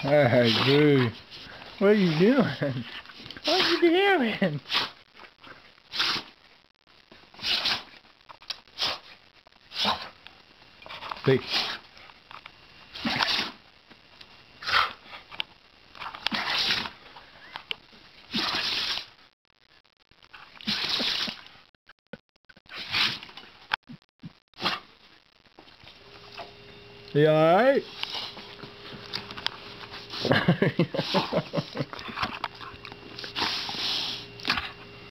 Hey, boo. What are you doing? What are you doing? Peace. You alright?